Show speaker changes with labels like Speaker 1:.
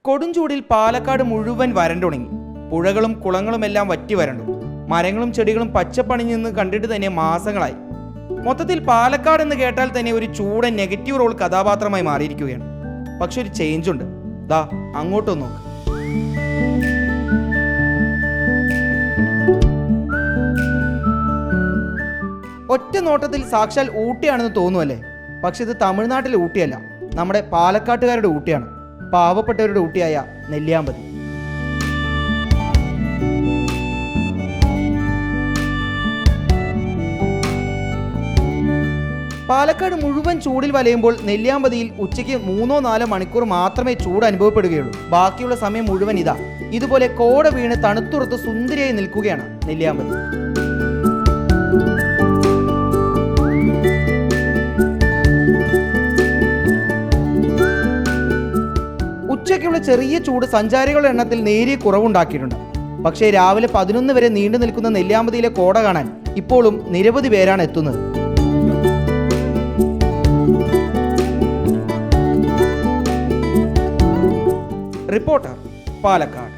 Speaker 1: കൊടുംചൂടിൽ പാലക്കാട് മുഴുവൻ വരണ്ടുണങ്ങി. പുഴകളും കുളങ്ങളുമെല്ലാം വറ്റി വരണ്ടു. മരങ്ങളും ചെടികളും പച്ചപ്പണിഞ്ഞു നിന്ന് കണ്ടിട്ട് തന്നെ മാസങ്ങളായി. മൊത്തത്തിൽ പാലക്കാട് എന്ന് കേട്ടാൽ തന്നെ ഒരു ചൂടൻ നെഗറ്റീവ് റോൾ കഥാപാത്രമായി മാറിയിരിക്കുകയാണ്. പക്ഷെ ഒരു ചേഞ്ച് ഉണ്ട്. ദാ അങ്ങോട്ടൊന്ന് നോക്ക്. ഒറ്റ നോട്ടത്തിൽ സാക്ഷാൽ ഊട്ടിയാണെന്ന് തോന്നുമല്ലേ? പക്ഷെ ഇത് തമിഴ്നാട്ടിലെ ഊട്ടിയല്ല, നമ്മുടെ പാലക്കാട്ടുകാരുടെ ഊട്ടിയാണ്. പാവപ്പെട്ടവരുടെ ഊട്ടിയായ നെല്ലിയാമ്പതി. പാലക്കാട് മുഴുവൻ ചൂടിൽ വലയുമ്പോൾ നെല്ലിയാമ്പതിയിൽ ഉച്ചയ്ക്ക് 3-4 മണിക്കൂർ മാത്രമേ ചൂട് അനുഭവപ്പെടുകയുള്ളൂ. ബാക്കിയുള്ള സമയം മുഴുവൻ ഇതുപോലെ കോട വീണ് തണുത്തുറത്ത് സുന്ദരിയായി നിൽക്കുകയാണ് നെല്ലിയാമ്പതി. ഉച്ചയ്ക്കുള്ള ചെറിയ ചൂട് സഞ്ചാരികളുടെ എണ്ണത്തിൽ നേരിയ കുറവുണ്ടാക്കിയിട്ടുണ്ട്. പക്ഷേ രാവിലെ 11 വരെ നീണ്ടു നിൽക്കുന്ന നെല്ലിയാമ്പതിയിലെ കോട കാണാൻ ഇപ്പോഴും നിരവധി പേരാണ് എത്തുന്നത്. റിപ്പോർട്ടർ, പാലക്കാട്.